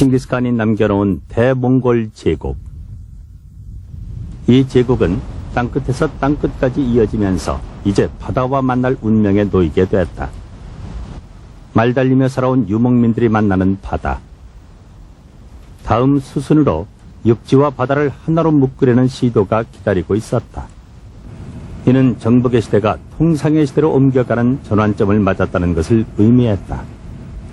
칭기스칸이 남겨놓은 대몽골 제국. 이 제국은 땅끝에서 땅끝까지 이어지면서 이제 바다와 만날 운명에 놓이게 됐다. 말 달리며 살아온 유목민들이 만나는 바다. 다음 수순으로 육지와 바다를 하나로 묶으려는 시도가 기다리고 있었다. 이는 정복의 시대가 통상의 시대로 옮겨가는 전환점을 맞았다는 것을 의미했다.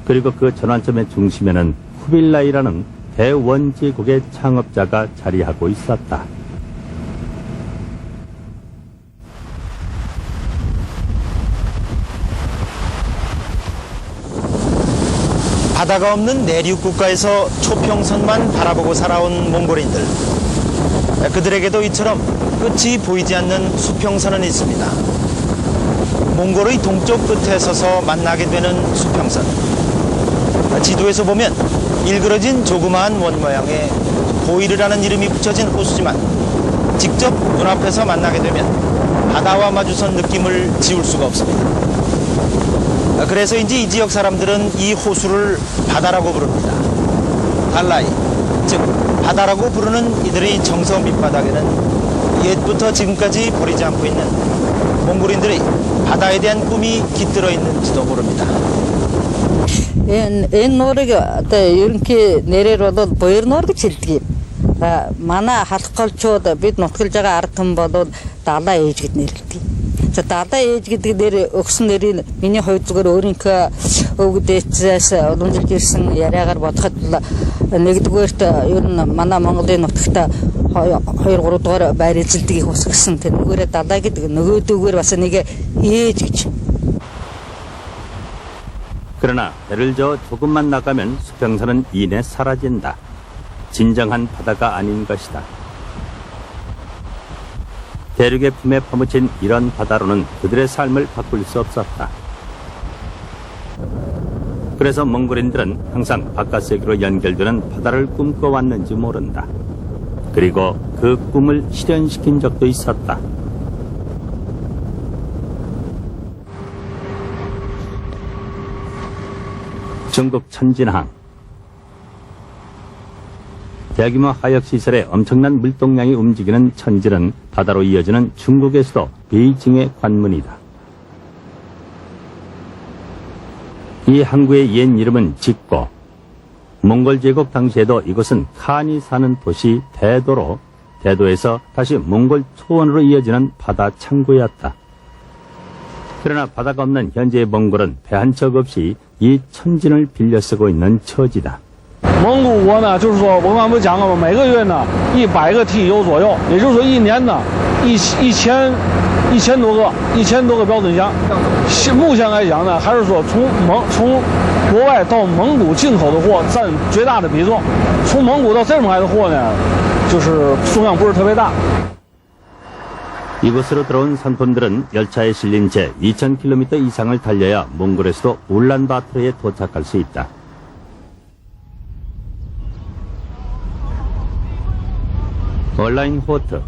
그리고 그 전환점의 중심에는 쿠빌라이라는 대원제국의 창업자가 자리하고 있었다. 바다가 없는 내륙 국가에서 초평선만 바라보고 살아온 몽골인들. 그들에게도 이처럼 끝이 보이지 않는 수평선은 있습니다. 몽골의 동쪽 끝에 서서 만나게 되는 수평선. 지도에서 보면 일그러진 조그마한 원 모양의 보이르라는 이름이 붙여진 호수지만 직접 눈앞에서 만나게 되면 바다와 마주선 느낌을 지울 수가 없습니다. 그래서인지 이 지역 사람들은 이 호수를 바다라고 부릅니다. 달라이, 즉 바다라고 부르는 이들의 정서 밑바닥에는 옛부터 지금까지 버리지 않고 있는 몽골인들의 바다에 대한 꿈이 깃들어 있는지도 모릅니다. Энэ нуурыг одоо ерөнхий нэрээр болоод Буяр нуур гэж хэлдэг юм. Манай халахгалчууд бид нутгалж байгаа ард түмэн болоод далаа ээж гэд нэрлэдэг. За далаа ээж гэдэг нэр өгсөн нэрийг миний хувьд зүгээр өөрийнхөө өвгдээчээс уламжилж ирсэн яриагаар бодоход нэгдүгээрт ер нь манай Монголын нутагт 2-3 дугаар байр эзэлдгийг хүсгэсэн. Тэрнүүгээрээ далаа гэдэг нөгөөдөгөр бас нэг ээж гэж. 그러나 배를 저어 조금만 나가면 수평선은 이내 사라진다. 진정한 바다가 아닌 것이다. 대륙의 품에 파묻힌 이런 바다로는 그들의 삶을 바꿀 수 없었다. 그래서 몽골인들은 항상 바깥 세계로 연결되는 바다를 꿈꿔왔는지 모른다. 그리고 그 꿈을 실현시킨 적도 있었다. 중국 천진항. 대규모 하역시설에 엄청난 물동량이 움직이는 천진은 바다로 이어지는 중국의 수도 베이징의 관문이다. 이 항구의 옛 이름은 직고. 몽골 제국 당시에도 이곳은 칸이 사는 도시 대도로 대도에서 다시 몽골 초원으로 이어지는 바다 창구였다. 그러나 바다가 없는 현재의 몽골은 배 한 척 없이 이 천진을 빌려 쓰고 있는 처지다. 蒙古国呢，就是说我刚不讲了吗？每个月呢100个梯游左右，也就是说一年呢1000多个标准箱。目前来讲呢，还是说从国外到蒙古进口的货占绝大的比重，从蒙古到这边来的货呢，就是数量不是特别大。 이곳으로 들어온 상품들은 열차에 실린 채 2000km 이상을 달려야 몽골의 수도 울란바토르에 도착할 수 있다. 온라인 호트.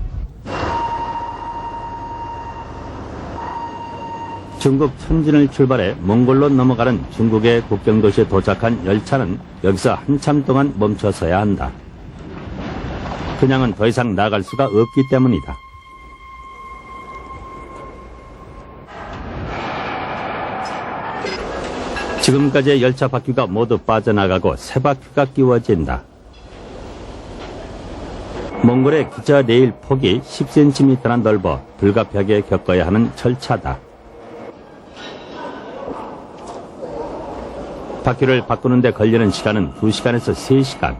중국 천진을 출발해 몽골로 넘어가는 중국의 국경도시에 도착한 열차는 여기서 한참 동안 멈춰서야 한다. 그냥은 더 이상 나갈 수가 없기 때문이다. 지금까지의 열차 바퀴가 모두 빠져나가고 새 바퀴가 끼워진다. 몽골의 기차 레일 폭이 10cm나 넓어 불가피하게 겪어야 하는 절차다. 바퀴를 바꾸는 데 걸리는 시간은 2시간에서 3시간.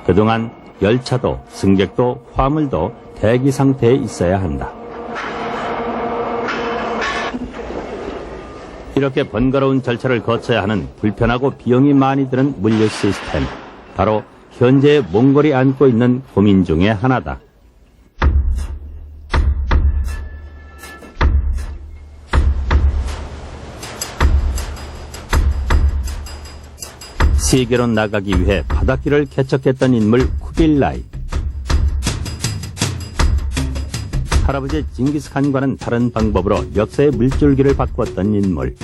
그동안 열차도 승객도 화물도 대기 상태에 있어야 한다. 이렇게 번거로운 절차를 거쳐야 하는 불편하고 비용이 많이 드는 물류 시스템. 바로 현재의 몽골이 안고 있는 고민 중의 하나다. 세계로 나가기 위해 바닷길을 개척했던 인물 쿠빌라이. 할아버지 징기스칸과는 다른 방법으로 역사의 물줄기를 바꾸었던 인물.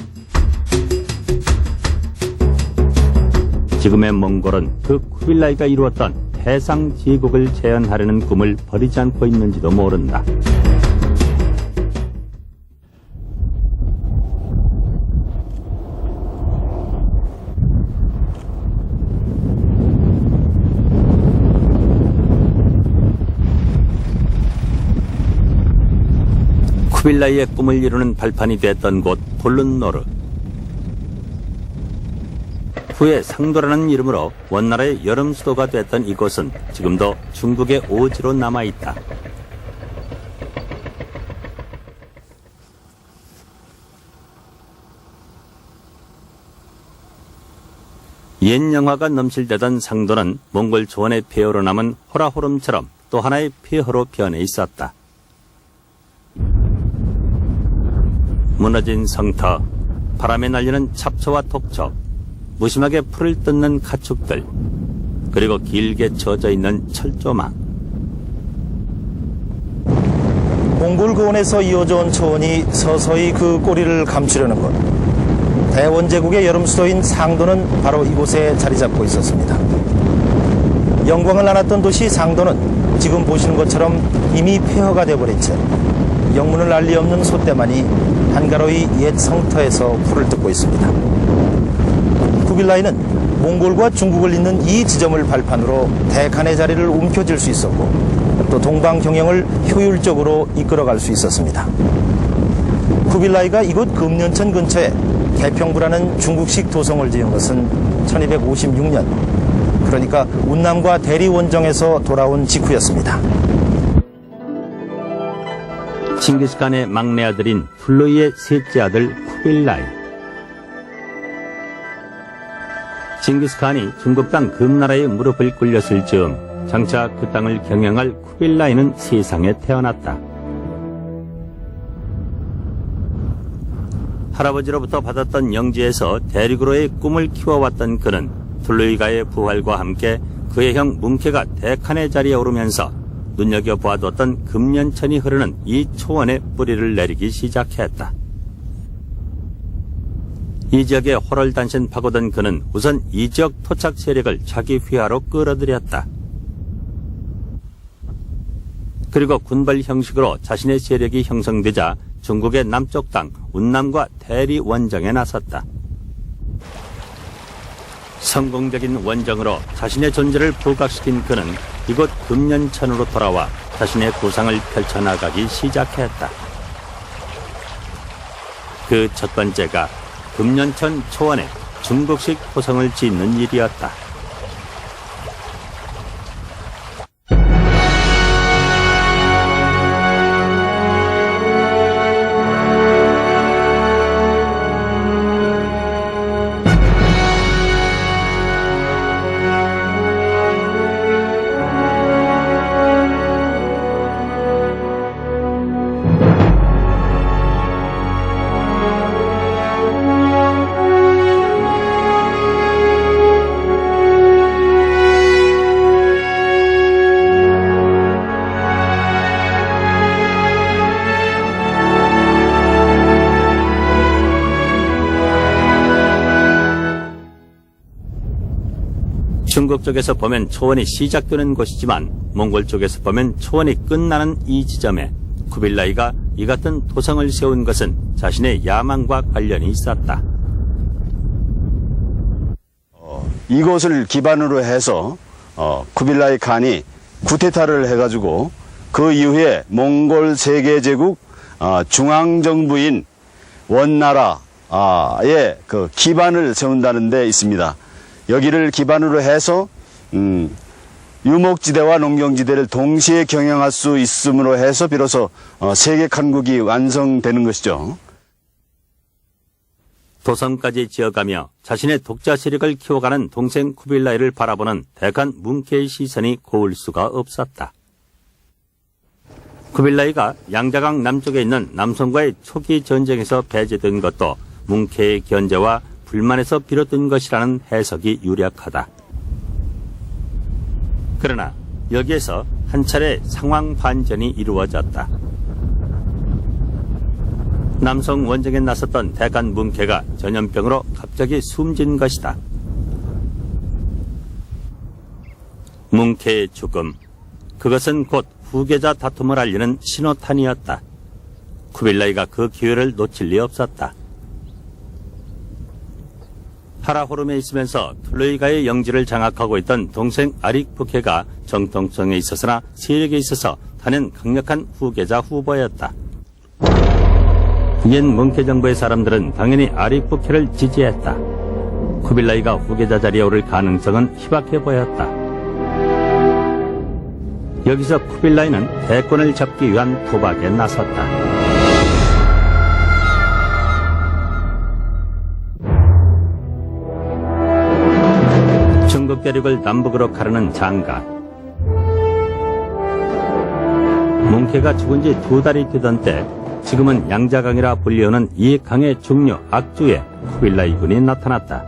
지금의 몽골은 그 쿠빌라이가 이루었던 해상 제국을 재현하려는 꿈을 버리지 않고 있는지도 모른다. 쿠빌라이의 꿈을 이루는 발판이 됐던 곳 폴룬노르. 후에 상도라는 이름으로 원나라의 여름 수도가 됐던 이곳은 지금도 중국의 오지로 남아있다. 옛 영화가 넘실대던 상도는 몽골 조원의 폐허로 남은 호라호름처럼 또 하나의 폐허로 변해 있었다. 무너진 성터, 바람에 날리는 잡초와 독초, 무심하게 풀을 뜯는 가축들, 그리고 길게 젖어 있는 철조망. 몽골 고원에서 이어져 온 초원이 서서히 그 꼬리를 감추려는 것. 대원제국의 여름 수도인 상도는 바로 이곳에 자리 잡고 있었습니다. 영광을 안았던 도시 상도는 지금 보시는 것처럼 이미 폐허가 돼버린 채 영문을 알 리 없는 소떼만이 한가로이 옛 성터에서 풀을 뜯고 있습니다. 쿠빌라이는 몽골과 중국을 잇는 이 지점을 발판으로 대칸의 자리를 움켜쥘 수 있었고 또 동방 경영을 효율적으로 이끌어갈 수 있었습니다. 쿠빌라이가 이곳 금년천 근처에 개평부라는 중국식 도성을 지은 것은 1256년, 그러니까 운남과 대리 원정에서 돌아온 직후였습니다. 칭기스칸의 막내 아들인 툴루이의 셋째 아들 쿠빌라이. 칭기스칸이 중국 땅 금나라의 무릎을 꿇렸을 즈음 장차 그 땅을 경영할 쿠빌라이는 세상에 태어났다. 할아버지로부터 받았던 영지에서 대륙으로의 꿈을 키워왔던 그는 툴루이가의 부활과 함께 그의 형 뭉케가 대칸의 자리에 오르면서 눈여겨보아뒀던 금년천이 흐르는 이 초원에 뿌리를 내리기 시작했다. 이 지역에 호롤단신 파고든 그는 우선 이 지역 토착 세력을 자기 휘하로 끌어들였다. 그리고 군벌 형식으로 자신의 세력이 형성되자 중국의 남쪽 땅 운남과 대리 원정에 나섰다. 성공적인 원정으로 자신의 존재를 부각시킨 그는 이곳 금년천으로 돌아와 자신의 구상을 펼쳐나가기 시작했다. 그 첫 번째가 금년천 초원에 중국식 토성을 짓는 일이었다. 중국 쪽에서 보면 초원이 시작되는 곳이지만 몽골 쪽에서 보면 초원이 끝나는 이 지점에 쿠빌라이가 이 같은 도성을 세운 것은 자신의 야망과 관련이 있었다. 이곳을 기반으로 해서 쿠빌라이 칸이 쿠데타를 해가지고 그 이후에 몽골 세계제국 중앙정부인 원나라의 그 기반을 세운다는 데 있습니다. 여기를 기반으로 해서 유목지대와 농경지대를 동시에 경영할 수 있음으로 해서 비로소 세계 칸국이 완성되는 것이죠. 도성까지 지어가며 자신의 독자 세력을 키워가는 동생 쿠빌라이를 바라보는 대칸 뭉케의 시선이 고울 수가 없었다. 쿠빌라이가 양자강 남쪽에 있는 남성과의 초기 전쟁에서 배제된 것도 뭉케의 견제와 불만에서 비롯된 것이라는 해석이 유력하다. 그러나 여기에서 한 차례 상황 반전이 이루어졌다. 남성 원정에 나섰던 대간 뭉케가 전염병으로 갑자기 숨진 것이다. 뭉케의 죽음. 그것은 곧 후계자 다툼을 알리는 신호탄이었다. 쿠빌라이가 그 기회를 놓칠 리 없었다. 카라호름에 있으면서 툴루이가의 영지를 장악하고 있던 동생 아릭부케가 정통성에 있어서나 세력에 있어서 단연 강력한 후계자 후보였다. 옛 뭉케 정부의 사람들은 당연히 아릭부케를 지지했다. 쿠빌라이가 후계자 자리에 오를 가능성은 희박해 보였다. 여기서 쿠빌라이는 대권을 잡기 위한 도박에 나섰다. 중국 대륙을 남북으로 가르는 장가. 뭉케가 죽은 지 2달이 되던 때 지금은 양자강이라 불리우는 이 강의 중류 악주에 쿠빌라이 군이 나타났다.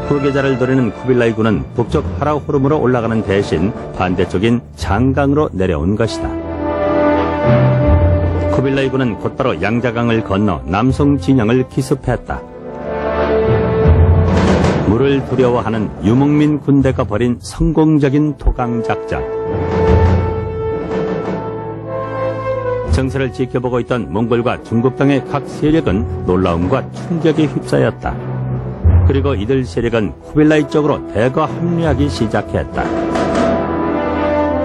후계자를 노리는 쿠빌라이 군은 북쪽 카라호름으로 올라가는 대신 반대쪽인 장강으로 내려온 것이다. 쿠빌라이 군은 곧바로 양자강을 건너 남송 진영을 기습했다. 물을 두려워하는 유목민 군대가 벌인 성공적인 토강 작전. 정세를 지켜보고 있던 몽골과 중국 등의 각 세력은 놀라움과 충격에 휩싸였다. 그리고 이들 세력은 쿠빌라이 쪽으로 대거 합류하기 시작했다.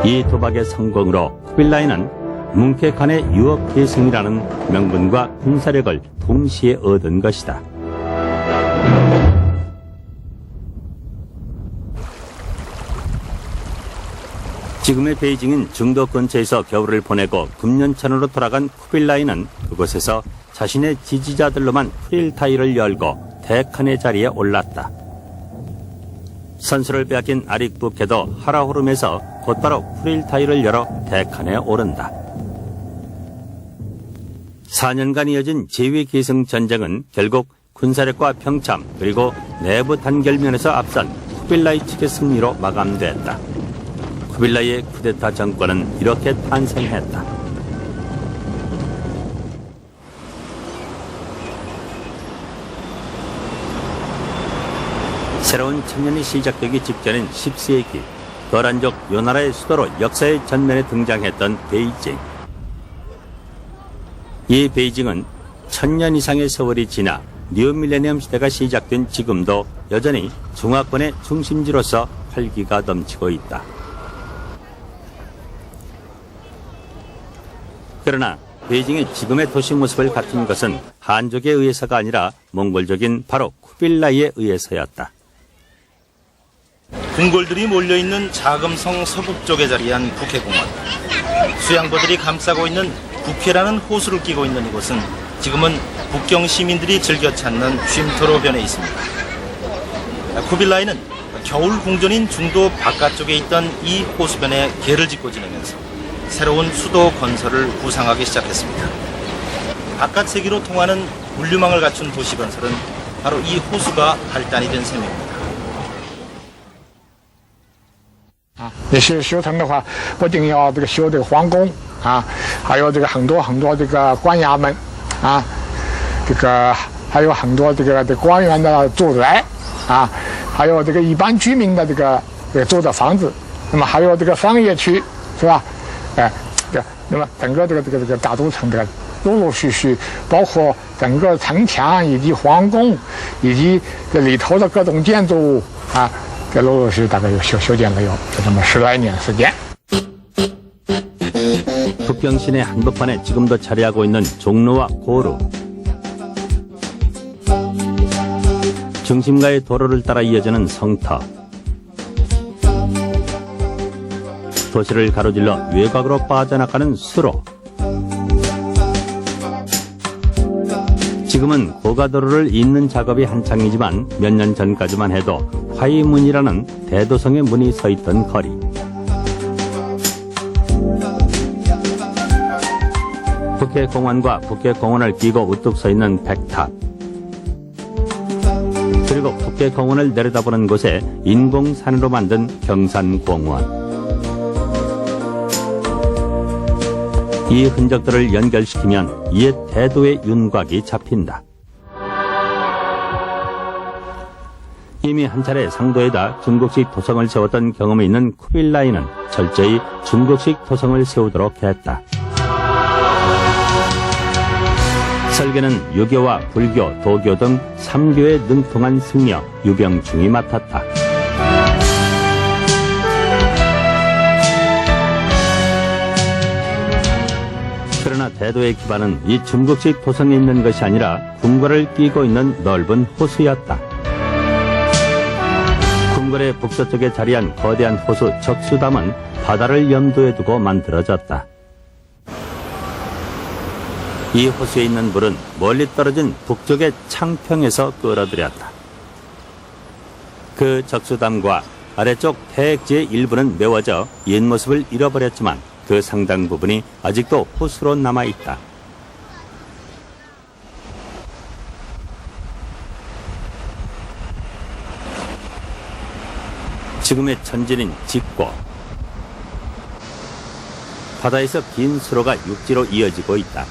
이 도박의 성공으로 쿠빌라이는 뭉케 칸의 유업 계승이라는 명분과 군사력을 동시에 얻은 것이다. 지금의 베이징인 중도 근처에서 겨울을 보내고 금년천으로 돌아간 쿠빌라이는 그곳에서 자신의 지지자들로만 프릴타이를 열고 대칸의 자리에 올랐다. 선수를 빼앗긴 아릭부케도 하라호름에서 곧바로 프릴타이를 열어 대칸에 오른다. 4년간 이어진 제위 계승 전쟁은 결국 군사력과 평참 그리고 내부 단결면에서 앞선 쿠빌라이 측의 승리로 마감됐다. 쿠빌라이의 쿠데타 정권은 이렇게 탄생했다. 새로운 천년이 시작되기 직전인 10세기 거란족 요나라의 수도로 역사의 전면에 등장했던 베이징. 이 베이징은 1000년 이상의 세월이 지나 뉴밀레니엄 시대가 시작된 지금도 여전히 중화권의 중심지로서 활기가 넘치고 있다. 그러나 베이징이 지금의 도시 모습을 갖춘 것은 한족에 의해서가 아니라 몽골족인 바로 쿠빌라이에 의해서였다. 궁궐들이 몰려있는 자금성 서북쪽에 자리한 북해공원. 수양보들이 감싸고 있는 북해라는 호수를 끼고 있는 이곳은 지금은 북경 시민들이 즐겨 찾는 쉼터로 변해 있습니다. 쿠빌라이는 겨울 궁전인 중도 바깥쪽에 있던 이 호수변에 궤를 짓고 지내면서 새로운 수도 건설을 구상하기 시작했습니다. 바깥 세계로 통하는 물류망을 갖춘 도시 건설은 바로 이 호수가 발단이 된 셈입니다. 你修城的话，不仅要这个修这个皇宫啊，还有这个很多这个官衙门啊，这个还有很多这个官员的住宅啊，还有这个一般居民的这个住的房子，那么还有这个商业区，是吧？那么整个这个大都城这个陆陆续续，包括整个城墙以及皇宫，以及这里头的各种建筑物啊。 这陆陆续续大概有修建了有这么10来年时间。 북경 시내 한복판에 지금도 자리하고 있는 종로와 고루. 중심가의 도로를 따라 이어지는 성터. 도시를 가로질러 외곽으로 빠져나가는 수로. 지금은 고가도로를 잇는 작업이 한창이지만 몇 년 전까지만 해도 화이문이라는 대도성의 문이 서 있던 거리. 북해공원과 북해공원을 끼고 우뚝 서 있는 백탑. 그리고 북해공원을 내려다보는 곳에 인공산으로 만든 경산공원. 이 흔적들을 연결시키면 옛 대도의 윤곽이 잡힌다. 이미 한 차례 상도에다 중국식 도성을 세웠던 경험이 있는 쿠빌라이는 철저히 중국식 도성을 세우도록 했다. 설계는 유교와 불교, 도교 등 3교에 능통한 승려 유병충이 맡았다. 그러나 대도의 기반은 이 중국식 도성에 있는 것이 아니라 궁궐을 끼고 있는 넓은 호수였다. 궁궐의 북서쪽에 자리한 거대한 호수 적수담은 바다를 염두에 두고 만들어졌다. 이 호수에 있는 물은 멀리 떨어진 북쪽의 창평에서 끌어들였다. 그 적수담과 아래쪽 태액지의 일부는 메워져 옛 모습을 잃어버렸지만 그 상당 부분이 아직도 호수로 남아있다. 지금의 천진인 직고. 바다에서 긴 수로가 육지로 이어지고 있다.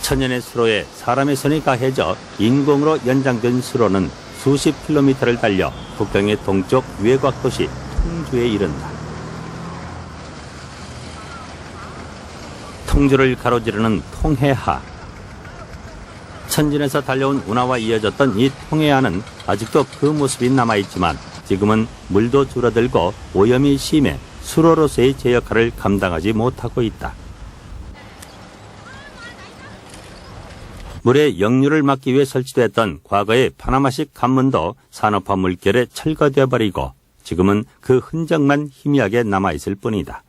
천년의 수로에 사람의 손이 가해져 인공으로 연장된 수로는 수십 킬로미터를 달려 북경의 동쪽 외곽 도시 통주에 이른다. 통주를 가로지르는 통해하. 천진에서 달려온 운하와 이어졌던 이 통해하는 아직도 그 모습이 남아있지만 지금은 물도 줄어들고 오염이 심해 수로로서의 제 역할을 감당하지 못하고 있다. 물의 역류를 막기 위해 설치됐던 과거의 파나마식 관문도 산업화 물결에 철거되어 버리고 지금은 그 흔적만 희미하게 남아있을 뿐이다.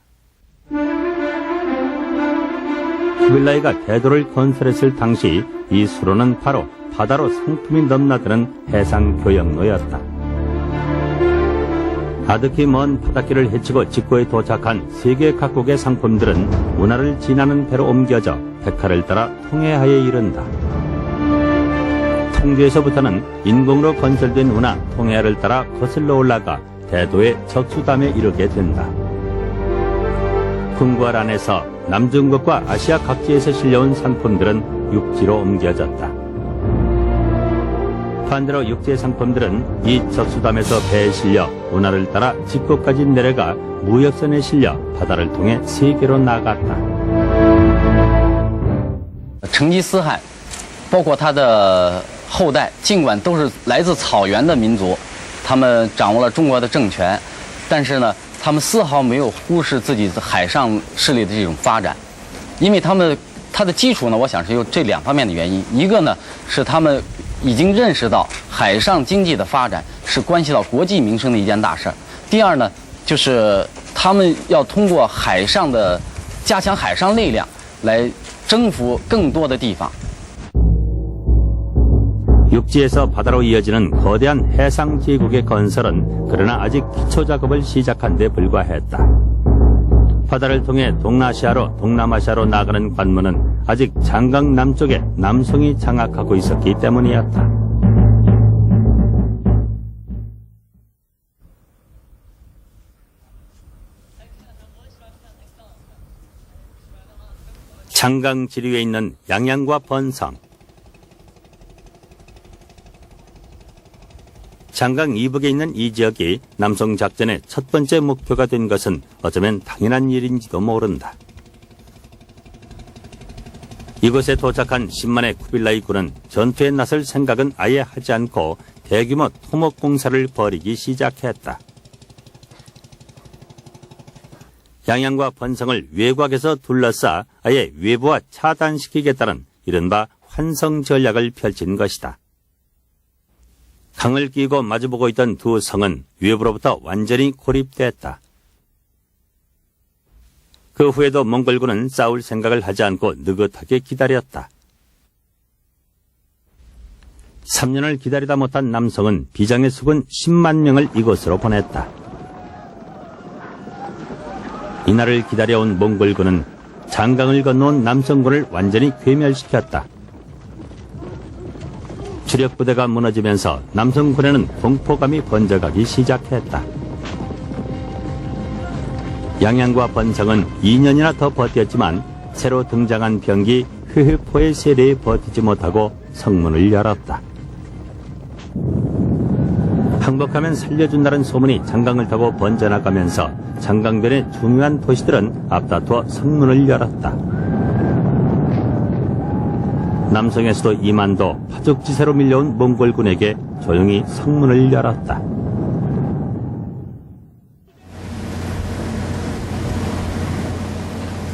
쿠빌라이가 대도를 건설했을 당시 이 수로는 바로 바다로 상품이 넘나드는 해상 교역로였다. 아득히 먼 바닷길을 헤치고 직고에 도착한 세계 각국의 상품들은 운하를 지나는 배로 옮겨져 백하를 따라 통해하에 이른다. 통주에서부터는 인공으로 건설된 운하 통해하를 따라 거슬러 올라가 대도의 적수담에 이르게 된다. 궁궐 안에서 남중국과 아시아 각지에서 실려온 상품들은 육지로 옮겨졌다. 반대로 육지의 상품들은 이 적수담에서 배에 실려 운하를 따라 직구까지 내려가 무역선에 실려 바다를 통해 세계로 나갔다. 成吉思汗，包括他的后代，尽管都是来自草原的民族，他们掌握了中国的政权，但是呢，他们丝毫没有忽视自己海上势力的这种发展，因为它的基础呢，我想是有这两方面的原因。一个呢是他们已经认识到海上经济的发展是关系到国计民生的一件大事儿。第二呢，就是他们要通过加强海上力量来征服更多的地方。 육지에서 바다로 이어지는 거대한 해상 제국의 건설은 그러나 아직 기초 작업을 시작한 데 불과했다. 바다를 통해 동남아시아로 나가는 관문은 아직 장강 남쪽에 남송이 장악하고 있었기 때문이었다. 장강 지류에 있는 양양과 번성. 장강 이북에 있는 이 지역이 남송 작전의 첫 번째 목표가 된 것은 어쩌면 당연한 일인지도 모른다. 이곳에 도착한 10만의 쿠빌라이 군은 전투에 나설 생각은 아예 하지 않고 대규모 토목 공사를 벌이기 시작했다. 양양과 번성을 외곽에서 둘러싸 아예 외부와 차단시키겠다는 이른바 환성 전략을 펼친 것이다. 강을 끼고 마주보고 있던 두 성은 외부로부터 완전히 고립됐다. 그 후에도 몽골군은 싸울 생각을 하지 않고 느긋하게 기다렸다. 3년을 기다리다 못한 남성은 비장의 수군 10만 명을 이곳으로 보냈다. 이날을 기다려온 몽골군은 장강을 건너온 남성군을 완전히 괴멸시켰다. 주력 부대가 무너지면서 남성군에는 공포감이 번져가기 시작했다. 양양과 번성은 2년이나 더 버텼지만 새로 등장한 병기 흐흐포의 세례에 버티지 못하고 성문을 열었다. 항복하면 살려준다는 소문이 장강을 타고 번져나가면서 장강변의 중요한 도시들은 앞다투어 성문을 열었다. 남성에서도 이만도 파죽지세로 밀려온 몽골군에게 조용히 성문을 열었다.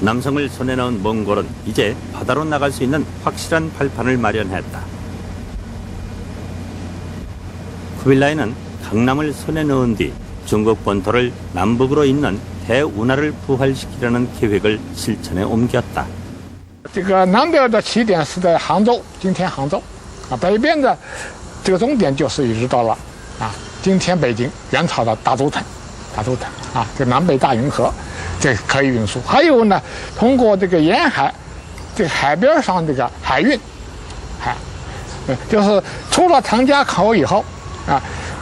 남성을 손에 넣은 몽골은 이제 바다로 나갈 수 있는 확실한 발판을 마련했다. 쿠빌라이는 강남을 손에 넣은 뒤 중국 본토를 남북으로 잇는 대운하를 부활시키려는 계획을 실천에 옮겼다. 这个南边的起点是在杭州，今天杭州，北边的这个终点就是一直到了今天北京元朝的大洲城，这南北大运河，这可以运输。还有呢，通过这个沿海，这个海边上这个海运，就是出了长江口以后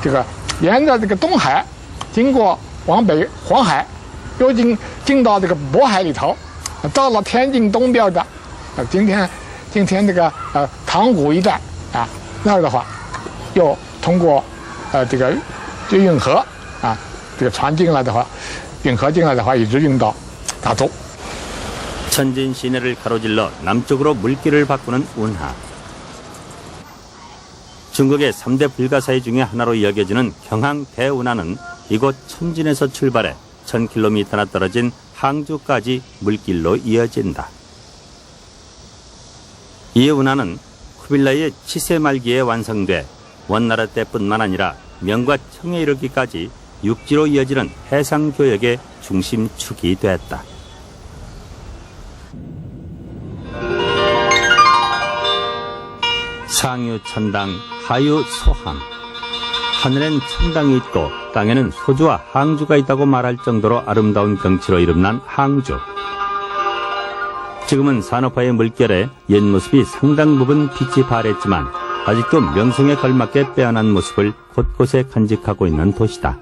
这个沿着这个东海，经过往北黄海，又进到这个渤海里头，到了天津东边的。今天这个塘沽一带那儿的话，又通过这个运河这个船进来的话，运河进来的话，一直运到大洲。 천진 시내를 가로질러 남쪽으로 물길을 바꾸는 운하. 중국의 3대 불가사의 중에 하나로 여겨지는 경항 대운하는 이곳 천진에서 출발해 1000km나 떨어진 항주까지 물길로 이어진다. 이 운하는 쿠빌라이의 치세 말기에 완성돼 원나라 때뿐만 아니라 명과 청에 이르기까지 육지로 이어지는 해상교역의 중심축이 됐다. 상유 천당, 하유 소항. 하늘엔 천당이 있고 땅에는 소주와 항주가 있다고 말할 정도로 아름다운 경치로 이름난 항주. 지금은 산업화의 물결에 옛 모습이 상당 부분 빛이 발했지만 아직도 명성에 걸맞게 빼어난 모습을 곳곳에 간직하고 있는 도시다.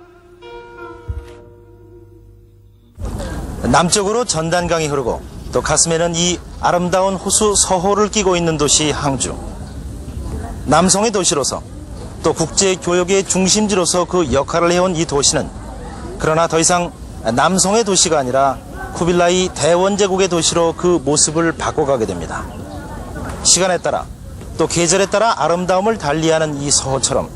남쪽으로 전단강이 흐르고 또 가슴에는 이 아름다운 호수 서호를 끼고 있는 도시 항주. 남성의 도시로서 또 국제교역의 중심지로서 그 역할을 해온 이 도시는 그러나 더 이상 남성의 도시가 아니라 쿠빌라이 대원제국의 도시로 그 모습을 바꿔가게 됩니다. 시간에 따라 또 계절에 따라 아름다움을 달리하는 이 서호처럼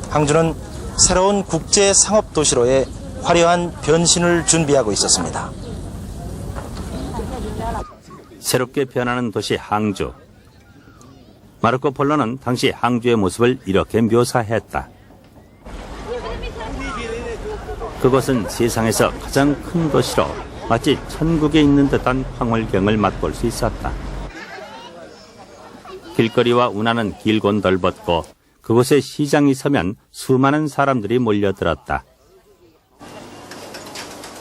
항주는 새로운 국제 상업 도시로의 화려한 변신을 준비하고 있었습니다. 새롭게 변하는 도시 항주. 마르코 폴로는 당시 항주의 모습을 이렇게 묘사했다. 그곳은 세상에서 가장 큰 도시로 마치 천국에 있는 듯한 황홀경을 맛볼 수 있었다. 길거리와 운하는 길고 넓었고 그곳에 시장이 서면 수많은 사람들이 몰려들었다.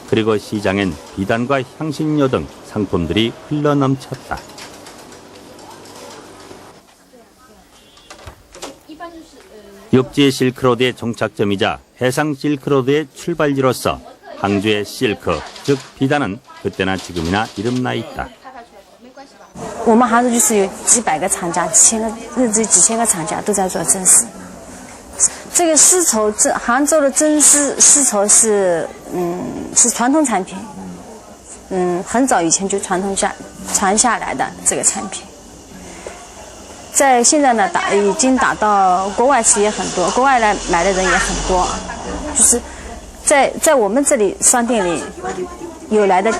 그리고 시장엔 비단과 향신료 등 상품들이 흘러넘쳤다. 육지 실크로드의 종착점이자 해상 실크로드의 출발지로서 항주의 실크, 즉 비단은 그때나 지금이나 이름나 있다. 我们杭州就是有几百个厂家，几千个厂家都在做针丝。这个丝绸，杭州的针丝丝绸是传统产品，很早以前就传下来的这个产品。在现在呢，已经打到国外去也很多，国外来买的人也很多，就是在我们这里商店里有来的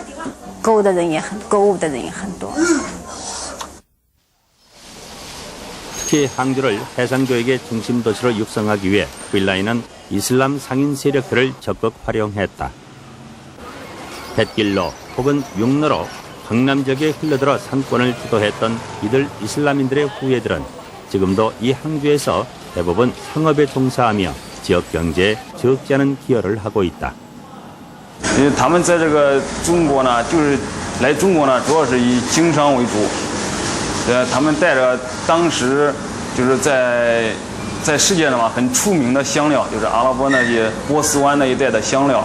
购物的人也很多。 특히 항주를 해상교역의 중심 도시로 육성하기 위해 쿠빌라이는 이슬람 상인 세력들을 적극 활용했다. 뱃길로 혹은 육로로 강남 지역에 흘러들어 상권을 주도했던 이들 이슬람인들의 후예들은 지금도 이 항주에서 대부분 상업에 종사하며 지역 경제에 적지 않은 기여를 하고 있다. 他们在这个中国呢，就是来中国呢，主要是以经商为主。他们带着当时就是在世界上嘛很出名的香料，就是阿拉伯那些波斯湾那一带的香料，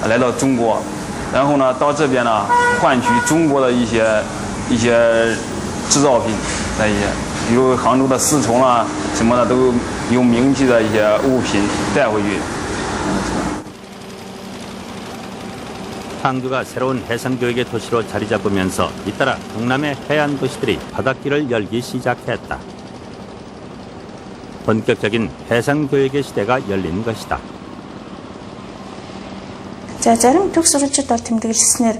来到中国，然后呢到这边呢换取中国的一些制造品，比如杭州的丝绸啊什么的都有名气的一些物品带回去。 항구가 새로운 해상교육의 도시로 자리 잡으면서 잇따라 동남의 해안 도시들이 바닷길을 열기 시작했다. 본격적인 해상교육의 시대가 열린 것이다. За зарим төгс сурвалжид бол тэмдэглэснээр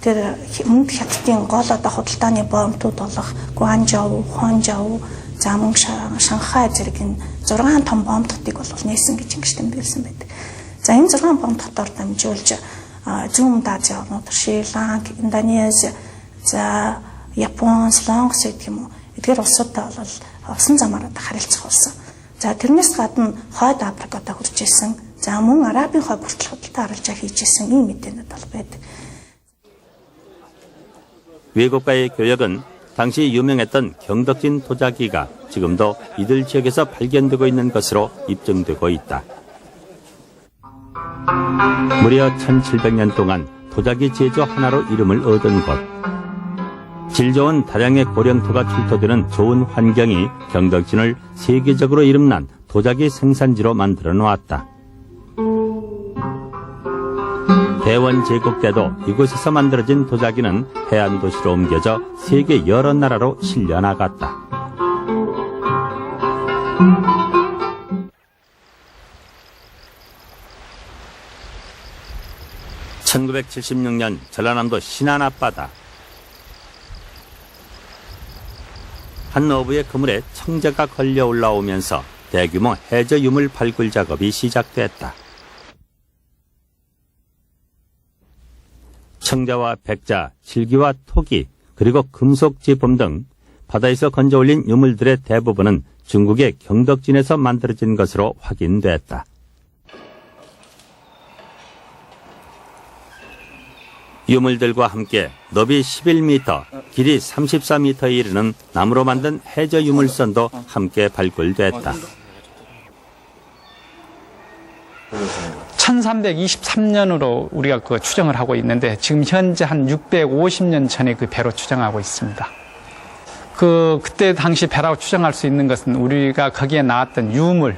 тэр өмнөд хятадын гол одоо худалдааны боомтууд болох Гуанчжоу, Хуанчжоу, за мөн Шанхай зэрэг энэ 6 том боомтуудыг бол нээсэн гэж ингэж тэмдэглэсэн байдаг. За энэ 6 боомтуудаар дамжуулж зүүн Азийн орнууд, Шри-Ланк, Индонези, за Япон, Солонгос гэх юм уу. Эдгээр улсуудтай бол усан замаараа харилцах болсон. За тэрнээс гадна Хойд Африкад хүрч ирсэн. За мөн Арабын хойд хүртэл худалдаа арилжаа хийж ирсэн ийм мэдээнүүд бол байдаг. 외국과의 교역은 당시 유명했던 경덕진 도자기가 지금도 이들 지역에서 발견되고 있는 것으로 입증되고 있다. 무려 1700년 동안 도자기 제조 하나로 이름을 얻은 곳. 질 좋은 다량의 고령토가 출토되는 좋은 환경이 경덕진을 세계적으로 이름난 도자기 생산지로 만들어 놓았다. 대원 제국 때도 이곳에서 만들어진 도자기는 해안 도시로 옮겨져 세계 여러 나라로 실려나갔다. (1976년) 전라남도 신안 앞바다. 한 어부의 그물에 청자가 걸려 올라오면서 대규모 해저 유물 발굴 작업이 시작됐다. 청자와 백자, 질기와 토기, 그리고 금속 제품 등 바다에서 건져 올린 유물들의 대부분은 중국의 경덕진에서 만들어진 것으로 확인됐다. 유물들과 함께 너비 11m, 길이 34m에 이르는 나무로 만든 해저 유물선도 함께 발굴됐다. 1323년으로 우리가 그 추정을 하고 있는데 지금 현재 한 650년 전에 그 배로 추정하고 있습니다. 그때 당시 배라고 추정할 수 있는 것은 우리가 거기에 나왔던 유물,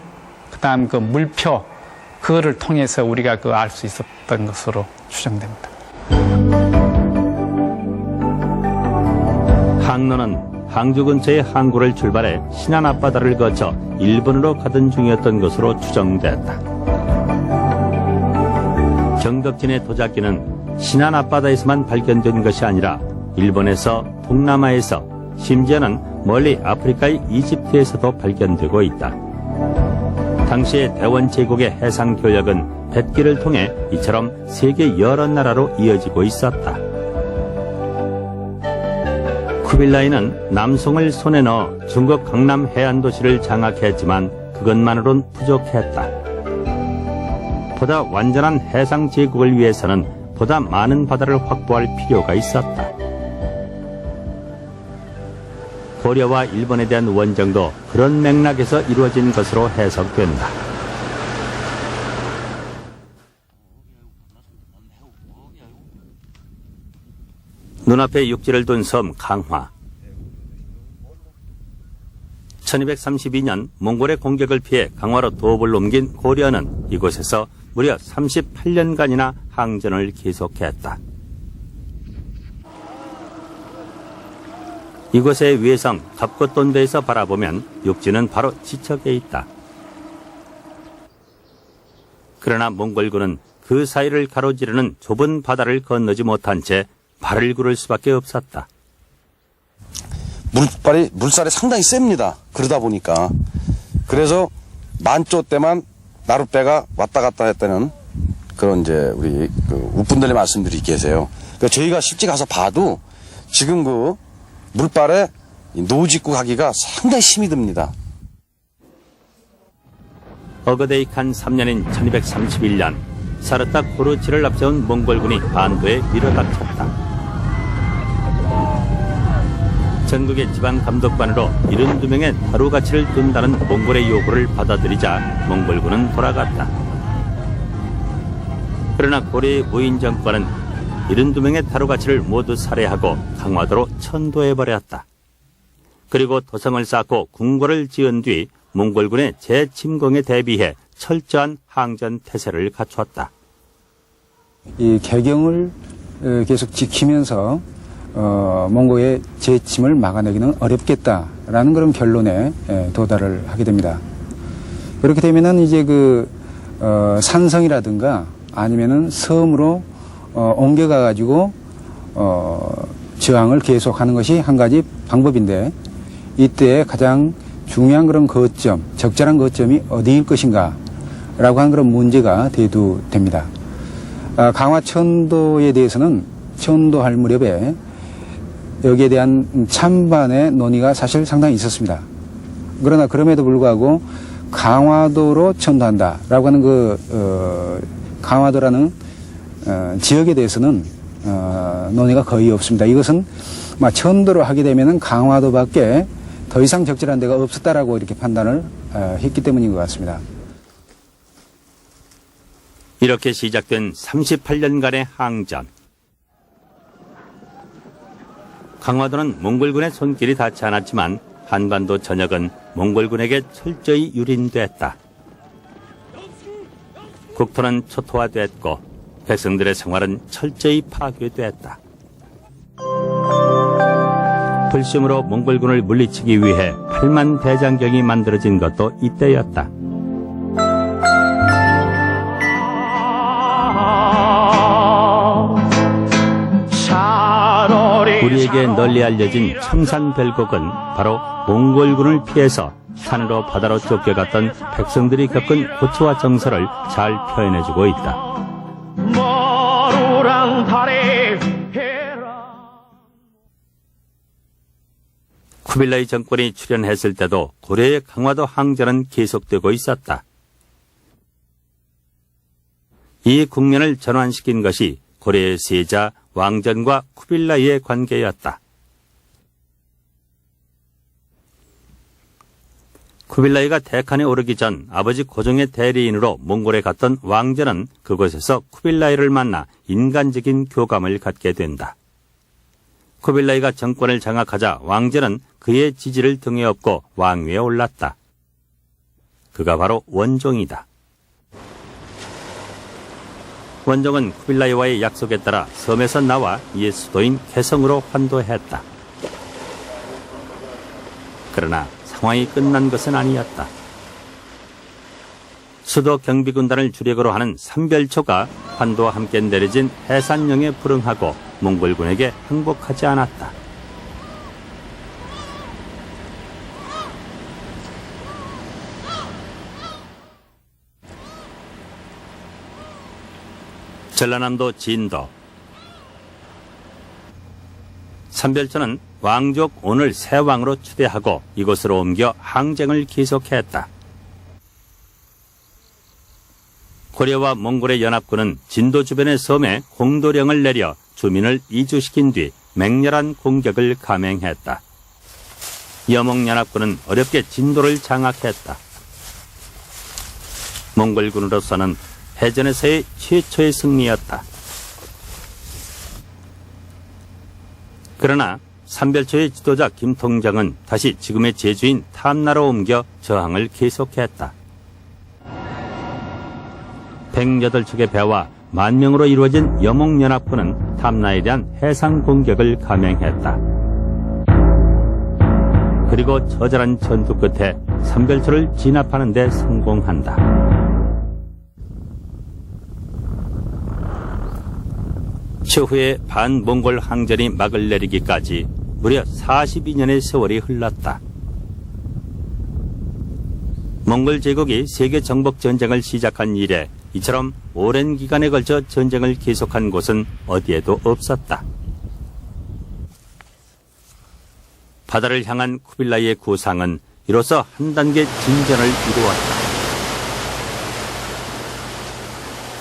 그다음 그 물표, 그거를 통해서 우리가 그 알 수 있었던 것으로 추정됩니다. 항로는 항주 근처의 항구를 출발해 신안 앞바다를 거쳐 일본으로 가던 중이었던 것으로 추정됐다. 경덕진의 도자기는 신안 앞바다에서만 발견된 것이 아니라 일본에서, 동남아에서, 심지어는 멀리 아프리카의 이집트에서도 발견되고 있다. 당시의 대원 제국의 해상 교역은 뱃길을 통해 이처럼 세계 여러 나라로 이어지고 있었다. 쿠빌라이는 남송을 손에 넣어 중국 강남 해안 도시를 장악했지만 그것만으론 부족했다. 보다 완전한 해상 제국을 위해서는 보다 많은 바다를 확보할 필요가 있었다. 고려와 일본에 대한 원정도 그런 맥락에서 이루어진 것으로 해석된다. 눈앞에 육지를 둔 섬 강화. 1232년 몽골의 공격을 피해 강화로 도읍을 옮긴 고려는 이곳에서 무려 38년간이나 항전을 계속했다. 이곳의 위해성 갑곶돈도에서 바라보면 육지는 바로 지척에 있다. 그러나 몽골군은 그 사이를 가로지르는 좁은 바다를 건너지 못한 채 발을 구를 수밖에 없었다. 물살이 상당히 셉니다. 그러다 보니까. 그래서 만조 때만 나룻배가 왔다 갔다 했다는 그런 이제 우리 우분들의 말씀들이 계세요. 그러니까 저희가 실제 가서 봐도 지금 그 물발에 노짓고 가기가 상당히 힘이 듭니다. 어거데이칸 3년인 1231년 사르타 고르치를 앞세운 몽골군이 반도에 밀어닥쳤다. 전국의 지방 감독관으로 72명의 타루가치를 둔다는 몽골의 요구를 받아들이자 몽골군은 돌아갔다. 그러나 고려의 무인 정권은 72명의 타루가치를 모두 살해하고 강화도로 천도해버렸다. 그리고 도성을 쌓고 궁궐을 지은 뒤 몽골군의 재침공에 대비해 철저한 항전 태세를 갖추었다. 이 개경을 계속 지키면서 몽고의 재침을 막아내기는 어렵겠다라는 그런 결론에 도달을 하게 됩니다. 그렇게 되면은 이제 산성이라든가 아니면은 섬으로 옮겨가 가지고 저항을 계속하는 것이 한 가지 방법인데, 이때 가장 중요한 그런 거점, 적절한 거점이 어디일 것인가라고 하는 그런 문제가 대두됩니다. 강화천도에 대해서는 천도할 무렵에 여기에 대한 찬반의 논의가 사실 상당히 있었습니다. 그러나 그럼에도 불구하고 강화도로 천도한다라고 하는 강화도라는 지역에 대해서는 논의가 거의 없습니다. 이것은 천도로 하게 되면은 강화도밖에 더 이상 적절한 데가 없었다라고 이렇게 판단을 했기 때문인 것 같습니다. 이렇게 시작된 38년간의 항전. 강화도는 몽골군의 손길이 닿지 않았지만 한반도 전역은 몽골군에게 철저히 유린됐다. 국토는 초토화됐고 백성들의 생활은 철저히 파괴됐다. 불심으로 몽골군을 물리치기 위해 8만 대장경이 만들어진 것도 이때였다. 우리에게 널리 알려진 청산별곡은 바로 몽골군을 피해서 산으로 바다로 쫓겨갔던 백성들이 겪은 고초와 정서를 잘 표현해주고 있다. 쿠빌라이 정권이 출현했을 때도 고려의 강화도 항전은 계속되고 있었다. 이 국면을 전환시킨 것이 고려의 세자 왕전과 쿠빌라이의 관계였다. 쿠빌라이가 대칸에 오르기 전 아버지 고종의 대리인으로 몽골에 갔던 왕전은 그곳에서 쿠빌라이를 만나 인간적인 교감을 갖게 된다. 쿠빌라이가 정권을 장악하자 왕전은 그의 지지를 등에 업고 왕위에 올랐다. 그가 바로 원종이다. 원종은 쿠빌라이와의 약속에 따라 섬에서 나와 이의 수도인 개성으로 환도했다. 그러나 상황이 끝난 것은 아니었다. 수도 경비군단을 주력으로 하는 삼별초가 환도와 함께 내려진 해산령에 불응하고 몽골군에게 항복하지 않았다. 전라남도 진도. 삼별초는 왕족 온을 새 왕으로 추대하고 이곳으로 옮겨 항쟁을 계속했다. 고려와 몽골의 연합군은 진도 주변의 섬에 공도령을 내려 주민을 이주시킨 뒤 맹렬한 공격을 감행했다. 여몽연합군은 어렵게 진도를 장악했다. 몽골군으로서는 해전에서의 최초의 승리였다. 그러나 삼별초의 지도자 김통정은 다시 지금의 제주인 탐나로 옮겨 저항을 계속했다. 108척의 배와 10,000명으로 이루어진 여몽연합군은 탐나에 대한 해상 공격을 감행했다. 그리고 처절한 전투 끝에 삼별초를 진압하는 데 성공한다. 추후에 반몽골 항전이 막을 내리기까지 무려 42년의 세월이 흘렀다. 몽골 제국이 세계 정복 전쟁을 시작한 이래 이처럼 오랜 기간에 걸쳐 전쟁을 계속한 곳은 어디에도 없었다. 바다를 향한 쿠빌라이의 구상은 이로써 한 단계 진전을 이루었다.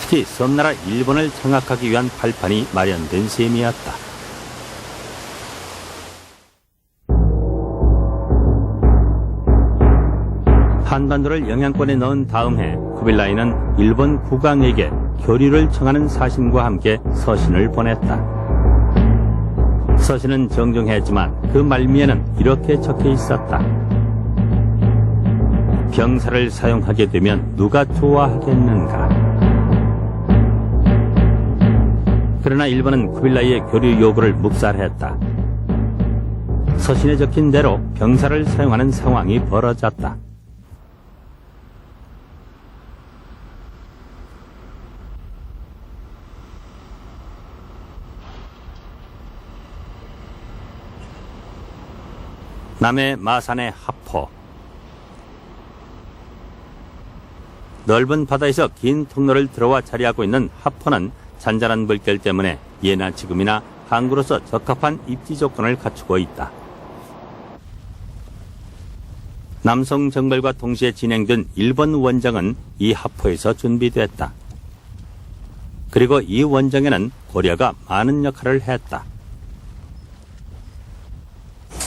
특히 섬나라 일본을 장악하기 위한 발판이 마련된 셈이었다. 한반도를 영향권에 넣은 다음 해 쿠빌라이는 일본 국왕에게 교류를 청하는 사신과 함께 서신을 보냈다. 서신은 정중했지만 그 말미에는 이렇게 적혀 있었다. 병사를 사용하게 되면 누가 좋아하겠는가. 그러나 일본은 쿠빌라이의 교류 요구를 묵살했다. 서신에 적힌 대로 병사를 사용하는 상황이 벌어졌다. 남해 마산의 하포. 넓은 바다에서 긴 통로를 들어와 자리하고 있는 하포는 잔잔한 물결 때문에 예나 지금이나 항구로서 적합한 입지 조건을 갖추고 있다. 남송 정벌과 동시에 진행된 일본 원정은 이 하포에서 준비됐다. 그리고 이 원정에는 고려가 많은 역할을 했다.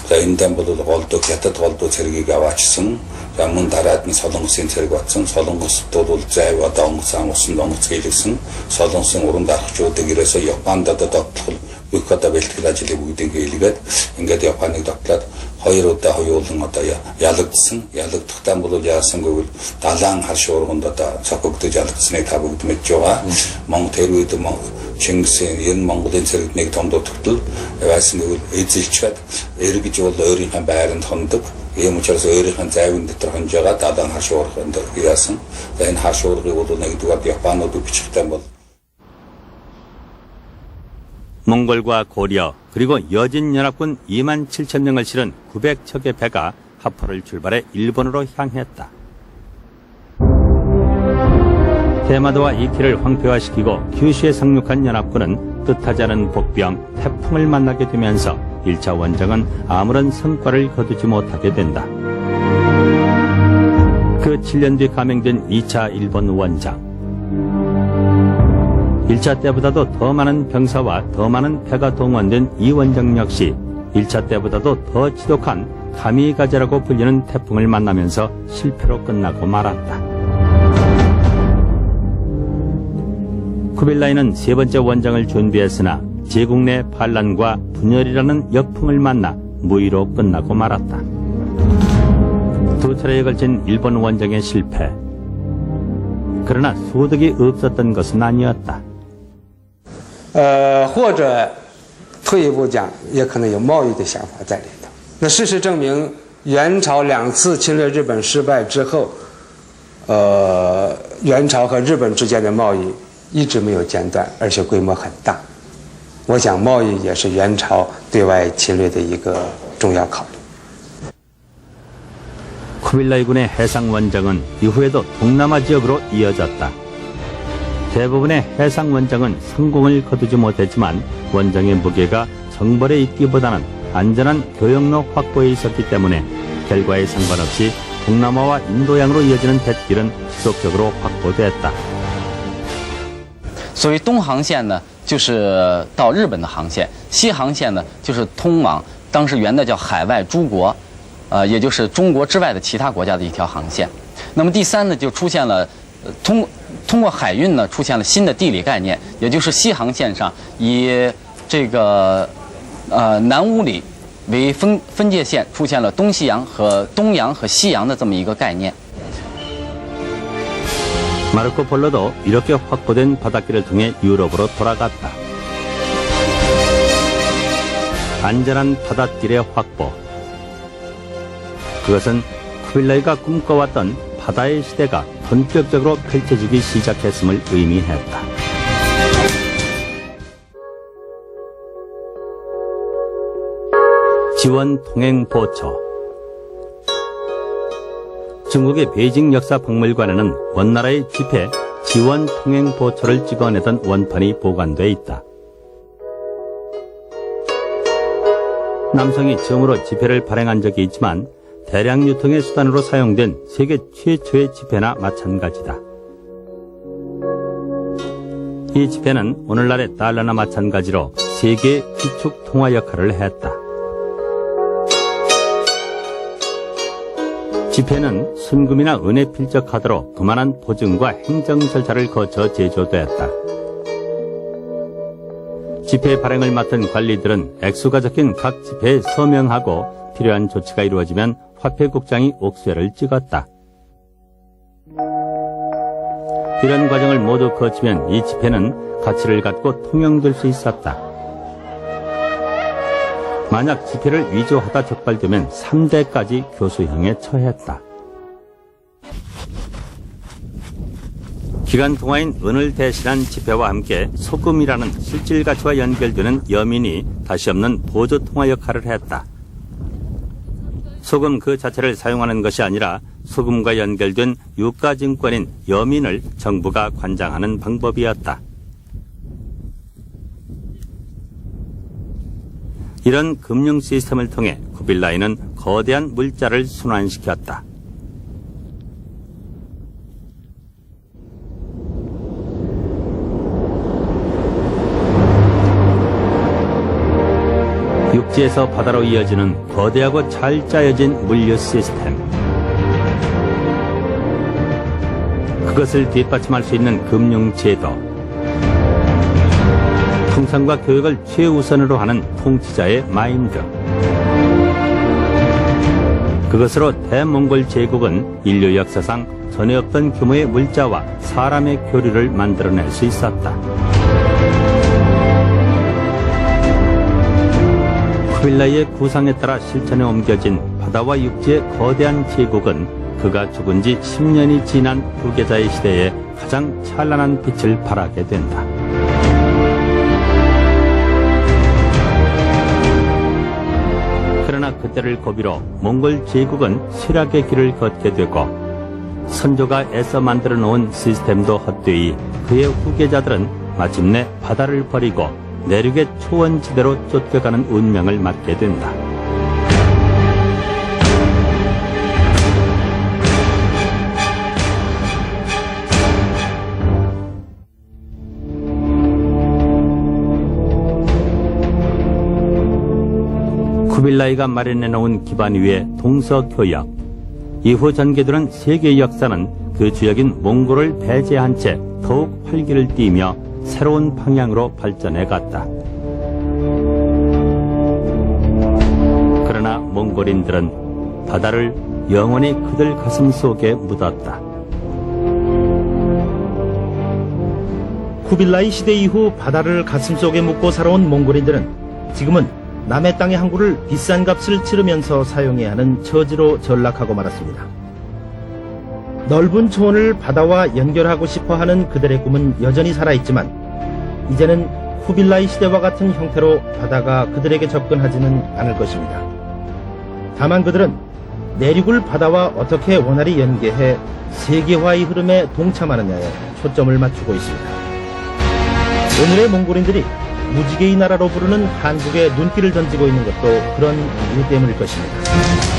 За энэ дамбууд голдуу хятад голдуу цэргийг аваачсан. За мөн дараад нь солонгосын цэрэг батсан. Солонгосдууд бол зайв одоо онгоцон онгоц гэлсэн. Солонгосын уран дарагчдыг ирээсээ Японд одоо тогтвол бүх одоо бэлтгэл ажлыг бүгдийг хийлгээд ингээд Японыг тогтлоод хоёр удаа хоёулан одоо ялагдсан. Ялагдахтаа бол яасан гэвэл далайн хар шуурганд одоо цогцогдож ялагдсныг та бүгд мэдж байгаа. Тэр үед Чингисийн энэ Монголын цэрэгт нэг томдоо тогтол байсан гэвэл эзэлчгээд эргэж бол өөрийнхөө байранд хондог. Ийм учраас өөрийнхөө зайвын дотор хонж байгаа далайн хар шуурганд яасан. Энэ хар шуургыг бол нэгдүгээр Японууд бичихтэй бол 몽골과 고려 그리고 여진연합군 2만 7천 명을 실은 900척의 배가 하포를 출발해 일본으로 향했다. 대마도와 이키를 황폐화시키고 규슈에 상륙한 연합군은 뜻하지 않은 복병, 태풍을 만나게 되면서 1차 원정은 아무런 성과를 거두지 못하게 된다. 그 7년 뒤 감행된 2차 일본 원정. 1차 때보다도 더 많은 병사와 더 많은 배가 동원된 이 원정 역시 1차 때보다도 더 지독한 가미가제라고 불리는 태풍을 만나면서 실패로 끝나고 말았다. 쿠빌라이는 세 번째 원정을 준비했으나 제국 내 반란과 분열이라는 역풍을 만나 무의로 끝나고 말았다. 두 차례에 걸친 일본 원정의 실패. 그러나 소득이 없었던 것은 아니었다. 或者退一步讲，也可能有贸易的想法在里头。那事实证明，元朝2次侵略日本失败之后，元朝和日本之间的贸易一直没有间断，而且规模很大。我想，贸易也是元朝对外侵略的一个重要考虑。 쿠빌라이 군의 해상 원정은 이후에도 동남아 지역으로 이어졌다. 대부분의 해상 원정은 성공을 거두지 못했지만 원정의 무게가 정벌에 있기보다는 안전한 교역로 확보에 있었기 때문에 결과에 상관없이 동남아와 인도양으로 이어지는 뱃길은 지속적으로 확보됐다. 所谓东航线呢，就是到日本的航线；西航线呢，就是通往当时原的叫海外诸国，也就是中国之外的其他国家的一条航线。那么第三呢，就出现了通过海运呢，出现了新的地理概念，也就是西航线上以这个南乌里为分界线，出现了东洋和西洋的这么一个概念。 마르코 폴로도 이렇게 확보된 바닷길을 통해 유럽으로 돌아갔다. 안전한 바닷길의 확보. 그것은 쿠빌라이가 꿈꿔왔던 바다의 시대가 본격적으로 펼쳐지기 시작했음을 의미했다. 지원 통행 보초. 중국의 베이징 역사박물관에는 원나라의 지폐 지원 통행 보초를 찍어내던 원판이 보관돼 있다. 남성이 처음으로 지폐를 발행한 적이 있지만 대량 유통의 수단으로 사용된 세계 최초의 지폐나 마찬가지다. 이 지폐는 오늘날의 달러나 마찬가지로 세계의 기축 통화 역할을 했다. 지폐는 순금이나 은에 필적하도록 그만한 보증과 행정 절차를 거쳐 제조됐다. 집회 발행을 맡은 관리들은 액수가 적힌 각 집회에 서명하고 필요한 조치가 이루어지면 화폐국장이 옥쇄를 찍었다. 이런 과정을 모두 거치면 이 집회는 가치를 갖고 통용될 수 있었다. 만약 집회를 위조하다 적발되면 3대까지 교수형에 처했다. 기간 동화인 은을 대신한 집회와 함께 소금이라는 실질 가치와 연결되는 여민이 다시 없는 보조 통화 역할을 했다. 소금 그 자체를 사용하는 것이 아니라 소금과 연결된 유가증권인 여민을 정부가 관장하는 방법이었다. 이런 금융 시스템을 통해 쿠빌라이는 거대한 물자를 순환시켰다. 육지에서 바다로 이어지는 거대하고 잘 짜여진 물류 시스템. 그것을 뒷받침할 수 있는 금융제도. 통상과 교육을 최우선으로 하는 통치자의 마인드. 그것으로 대몽골 제국은 인류 역사상 전에 없던 규모의 물자와 사람의 교류를 만들어낼 수 있었다. 쿠빌라이의 구상에 따라 실천에 옮겨진 바다와 육지의 거대한 제국은 그가 죽은 지 10년이 지난 후계자의 시대에 가장 찬란한 빛을 발하게 된다. 그러나 그때를 고비로 몽골 제국은 쇠락의 길을 걷게 되고 선조가 애써 만들어 놓은 시스템도 헛되이 그의 후계자들은 마침내 바다를 버리고 내륙의 초원지대로 쫓겨가는 운명을 맞게 된다. 쿠빌라이가 마련해 놓은 기반 위에 동서교역, 이후 전개되는 세계 역사는 그 주역인 몽골을 배제한 채 더욱 활기를 띠며 새로운 방향으로 발전해 갔다. 그러나 몽골인들은 바다를 영원히 그들 가슴 속에 묻었다. 쿠빌라이 시대 이후 바다를 가슴속에 묻고 살아온 몽골인들은 지금은 남의 땅의 항구를 비싼 값을 치르면서 사용해야 하는 처지로 전락하고 말았습니다. 넓은 초원을 바다와 연결하고 싶어하는 그들의 꿈은 여전히 살아있지만 이제는 쿠빌라이 시대와 같은 형태로 바다가 그들에게 접근하지는 않을 것입니다. 다만 그들은 내륙을 바다와 어떻게 원활히 연계해 세계화의 흐름에 동참하느냐에 초점을 맞추고 있습니다. 오늘의 몽골인들이 무지개의 나라로 부르는 한국에 눈길을 던지고 있는 것도 그런 이유 때문일 것입니다.